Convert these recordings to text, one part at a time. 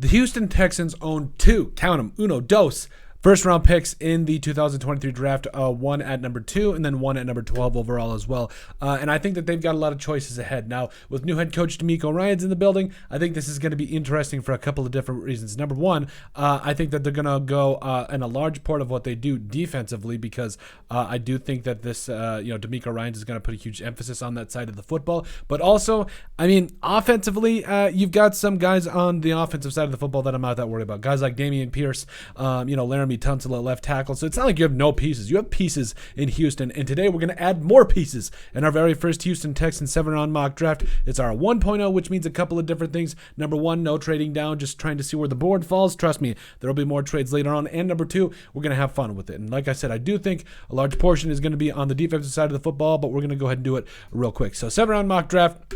The Houston Texans own two, count them, uno, dos, first-round picks in the 2023 draft, one at number 2 and then one at number 12 overall as well. And I think that they've got a lot of choices ahead. Now, with new head coach Demeco Ryans in the building, I think this is going to be interesting for a couple of different reasons. Number one, I think that they're going to go in a large part of what they do defensively because I do think that this, Demeco Ryans is going to put a huge emphasis on that side of the football. But also, I mean, offensively, you've got some guys on the offensive side of the football that I'm not that worried about. Guys like Damian Pierce, Laramie Tunsil at left tackle. So it's not like you have no pieces. You have pieces in Houston. And today we're going to add more pieces in our very first Houston Texans 7-round mock draft. It's our 1.0, which means a couple of different things. Number one, no trading down, just trying to see where the board falls. Trust me, there will be more trades later on. And number two, we're going to have fun with it. And like I said, I do think a large portion is going to be on the defensive side of the football, but we're going to go ahead and do it real quick. So 7-round mock draft.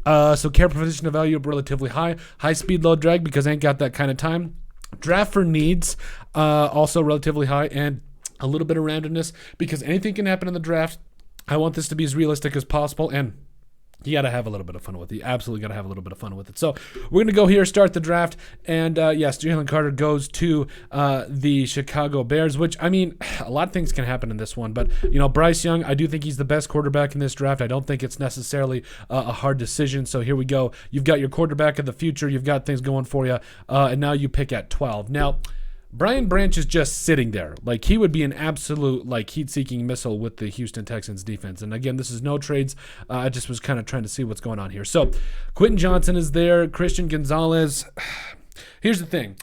So care position of value relatively high. High speed, low drag because I ain't got that kind of time. Draft for needs, also relatively high, and a little bit of randomness because anything can happen in the draft. I want this to be as realistic as possible, and you got to have a little bit of fun with it. You absolutely got to have a little bit of fun with it. So we're going to go here, start the draft, and yes, Jalen Carter goes to the Chicago Bears, which, I mean, a lot of things can happen in this one, but, Bryce Young, I do think he's the best quarterback in this draft. I don't think it's necessarily a hard decision, so here we go. You've got your quarterback of the future. You've got things going for you, and now you pick at 12. Now, Brian Branch is just sitting there. Like, he would be an absolute, heat-seeking missile with the Houston Texans defense. And again, this is no trades. I just was kind of trying to see what's going on here. So, Quentin Johnson is there. Christian Gonzalez. Here's the thing.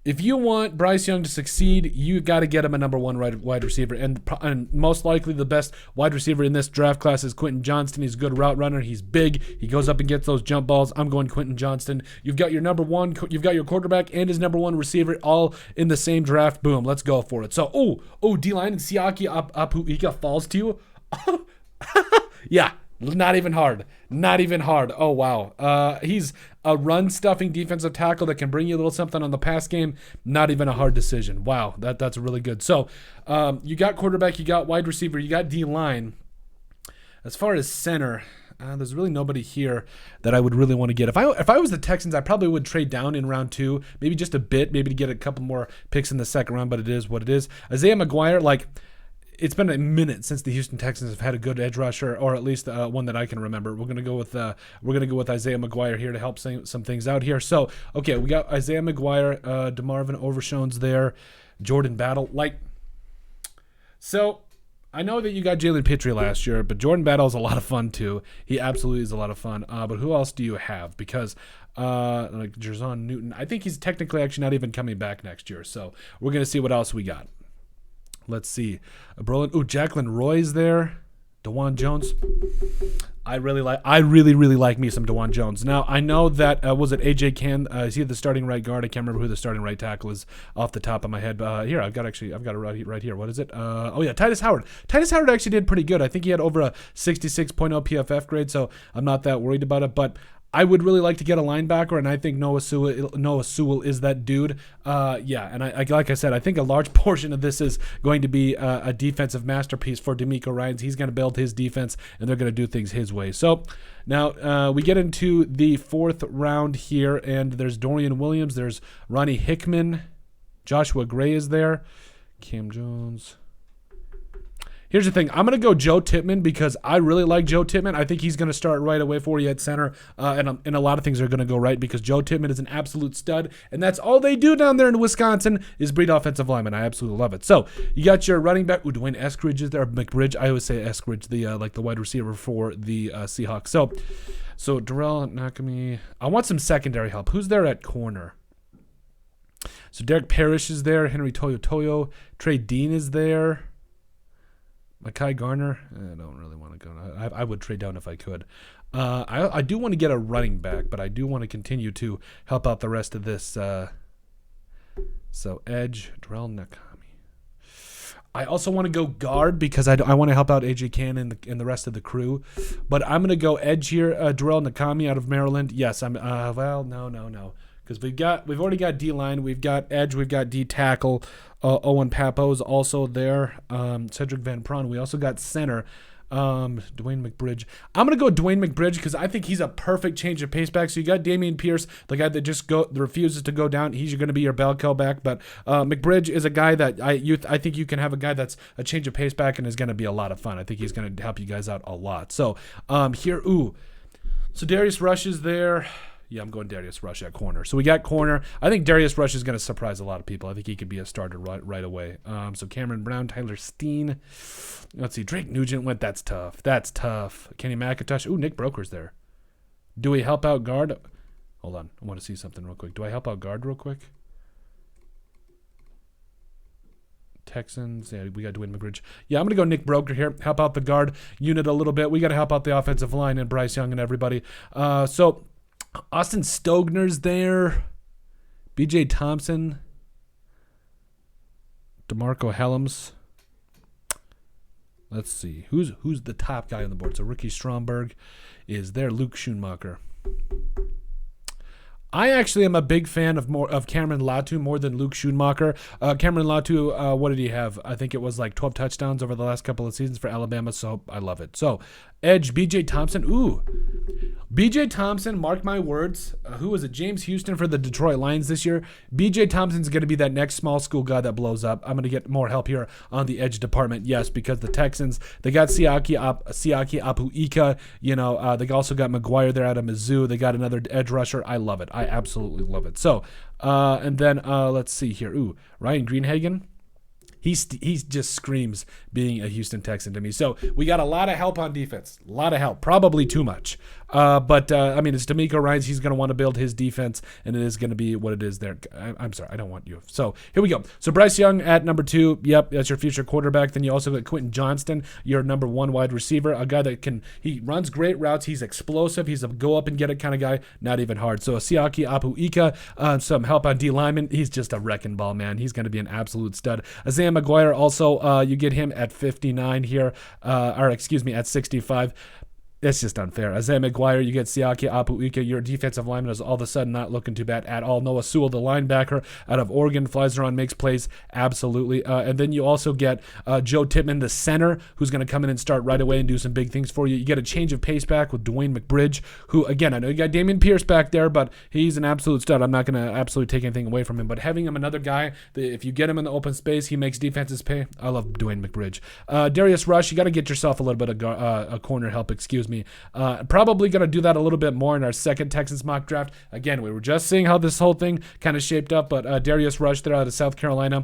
If you want Bryce Young to succeed, you got to get him a number one wide receiver. And most likely the best wide receiver in this draft class is Quentin Johnston. He's a good route runner. He's big. He goes up and gets those jump balls. I'm going Quentin Johnston. You've got your number one. You've got your quarterback and his number one receiver all in the same draft. Boom. Let's go for it. So, D-line and Siaki Apuika falls to you. Yeah. Not even hard. Oh, wow. He's a run-stuffing defensive tackle that can bring you a little something on the pass game. Not even a hard decision. Wow, that's really good. So you got quarterback, you got wide receiver, you got D-line. As far as center, there's really nobody here that I would really want to get. If I was the Texans, I probably would trade down in round 2, maybe just a bit, maybe to get a couple more picks in the second round, but it is what it is. Isaiah McGuire, it's been a minute since the Houston Texans have had a good edge rusher, or at least one that I can remember. We're gonna go with Isaiah McGuire here to help some things out here. So okay, we got Isaiah McGuire, DeMarvin Overshown's there, Jordan Battle. So I know that you got Jalen Pitre last year, but Jordan Battle is a lot of fun too. He absolutely is a lot of fun. But who else do you have? Because Jerzon Newton, I think he's technically actually not even coming back next year. So we're gonna see what else we got. Let's see. Jacqueline Roy's there. DeJuan Jones. I really like me some DeJuan Jones. Now, I know that, was it AJ Can? Is he the starting right guard? I can't remember who the starting right tackle is off the top of my head. Here, I've got it right here. What is it? Titus Howard. Titus Howard actually did pretty good. I think he had over a 66.0 PFF grade, so I'm not that worried about it. But I would really like to get a linebacker, and I think Noah Sewell is that dude. And like I said, I think a large portion of this is going to be a defensive masterpiece for Demeco Ryans. He's going to build his defense, and they're going to do things his way. So now we get into the 4th round here, and there's Dorian Williams, there's Ronnie Hickman, Joshua Gray is there, Cam Jones. Here's the thing. I'm going to go Joe Tippmann because I really like Joe Tippmann. I think he's going to start right away for you at center, and a lot of things are going to go right because Joe Tippmann is an absolute stud, and that's all they do down there in Wisconsin is breed offensive linemen. I absolutely love it. So you got your running back. Dwayne Eskridge is there. McBridge. I always say Eskridge, the wide receiver for the Seahawks. So Darrell Nakami. I want some secondary help. Who's there at corner? So Derek Parrish is there. Henry Toyo. Trey Dean is there. Mekhi Garner, I don't really want to go. I would trade down if I could. I do want to get a running back, but I do want to continue to help out the rest of this. So edge, Darrell Nakami. I also want to go guard because I want to help out AJ Cannon and the rest of the crew. But I'm going to go edge here, Darrell Nakami out of Maryland. Yes, I'm. No. Because we've already got D-line, we've got edge, we've got D-tackle. Owen Papo's also there. Cedric Van Pran. We also got center. Dwayne McBridge. I'm going to go Dwayne McBridge because I think he's a perfect change of pace back. So you got Damian Pierce, the guy that just refuses to go down. He's going to be your bell cow back. But McBridge is a guy that I think you can have a guy that's a change of pace back and is going to be a lot of fun. I think he's going to help you guys out a lot. So so Darius Rush is there. Yeah, I'm going Darius Rush at corner. So we got corner. I think Darius Rush is going to surprise a lot of people. I think he could be a starter right away. So Cameron Brown, Tyler Steen. Let's see. Drake Nugent went. That's tough. Kenny McIntosh. Ooh, Nick Broker's there. Do we help out guard? Hold on. I want to see something real quick. Do I help out guard real quick? Texans. Yeah, we got Dwayne McBridge. Yeah, I'm going to go Nick Broker here. Help out the guard unit a little bit. We got to help out the offensive line and Bryce Young and everybody. So Austin Stogner's there. B.J. Thompson. DeMarco Helms. Let's see. Who's the top guy on the board? So Ricky Stromberg is there. Luke Schoonmaker. I actually am a big fan of Cameron Latu more than Luke Schoonmaker. Cameron Latu, what did he have? I think it was like 12 touchdowns over the last couple of seasons for Alabama, so I love it. So, edge, B.J. Thompson. Ooh. B.J. Thompson, mark my words. Who was it? James Houston for the Detroit Lions this year. B.J. Thompson's going to be that next small school guy that blows up. I'm going to get more help here on the edge department. Yes, because the Texans, they got Siaki Apuika. They also got McGuire there out of Mizzou. They got another edge rusher. I love it. I absolutely love it. So, and then let's see here. Ooh, Ryan Greenhagen. He just screams being a Houston Texan to me. So we got a lot of help on defense. A lot of help. Probably too much. But it's Demeco Ryans. He's going to want to build his defense, and it is going to be what it is there. I'm sorry. I don't want you. So here we go. So Bryce Young at number 2. Yep, that's your future quarterback. Then you also got Quentin Johnston, your number 1 wide receiver, a guy that he runs great routes. He's explosive. He's a go-up-and-get-it kind of guy. Not even hard. So Siaki Apuika, some help on D lineman. He's just a wrecking ball, man. He's going to be an absolute stud. Isaiah McGuire also, you get him at 59 here, at 65. It's just unfair. Isaiah McGuire, you get Siaki Apuika. Your defensive lineman is all of a sudden not looking too bad at all. Noah Sewell, the linebacker out of Oregon, flies around, makes plays. Absolutely. And then you also get Joe Tippmann, the center, who's going to come in and start right away and do some big things for you. You get a change of pace back with Dwayne McBridge, who, again, I know you got Damian Pierce back there, but he's an absolute stud. I'm not going to absolutely take anything away from him. But having him another guy, if you get him in the open space, he makes defenses pay. I love Dwayne McBridge. Darius Rush, you got to get yourself a little bit of a corner help, probably going to do that a little bit more in our second Texans mock draft. Again, we were just seeing how this whole thing kind of shaped up, but Darius Rush there out of South Carolina,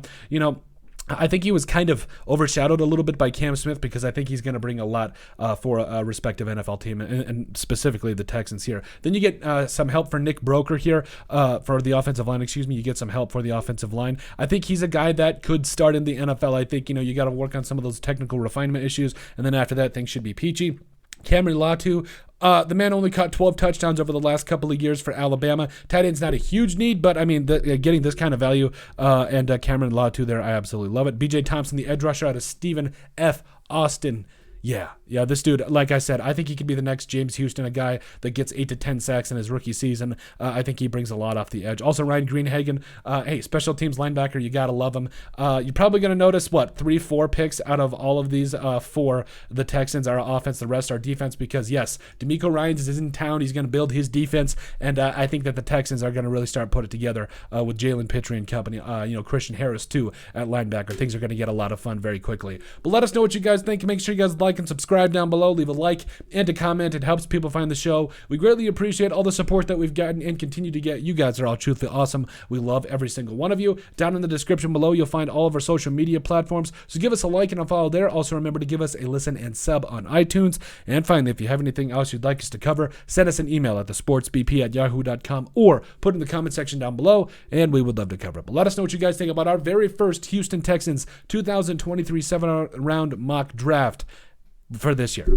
I think he was kind of overshadowed a little bit by Cam Smith because I think he's going to bring a lot for a respective NFL team and specifically the Texans here. Then you get some help for Nick Broker here for the offensive line. You get some help for the offensive line. I think he's a guy that could start in the NFL. I think, you got to work on some of those technical refinement issues, and then after that, things should be peachy. Cameron Latu, the man only caught 12 touchdowns over the last couple of years for Alabama. Tight end's not a huge need, but getting this kind of value and Cameron Latu there, I absolutely love it. B.J. Thompson, the edge rusher out of Stephen F. Austin. Yeah, this dude, like I said, I think he could be the next James Houston, a guy that gets 8 to 10 sacks in his rookie season. I think he brings a lot off the edge. Also, Ryan Greenhagen, special teams linebacker, you got to love him. You're probably going to notice, 3-4 picks out of all of these for the Texans, our offense, the rest our defense, because, yes, Demeco Ryans is in town. He's going to build his defense, and I think that the Texans are going to really start put it together with Jalen Pitre and company, Christian Harris, too, at linebacker. Things are going to get a lot of fun very quickly. But let us know what you guys think. Make sure you guys like and subscribe down below. Leave a like and a comment. It helps people find the show. We greatly appreciate all the support that we've gotten and continue to get. You guys are all truthfully awesome. We love every single one of you. Down in the description below, you'll find all of our social media platforms. So give us a like and a follow there. Also remember to give us a listen and sub on iTunes. And finally, if you have anything else you'd like us to cover, send us an email at thesportsbp@yahoo.com or put in the comment section down below, and we would love to cover it. But let us know what you guys think about our very first Houston Texans 2023 7th round mock draft for this year.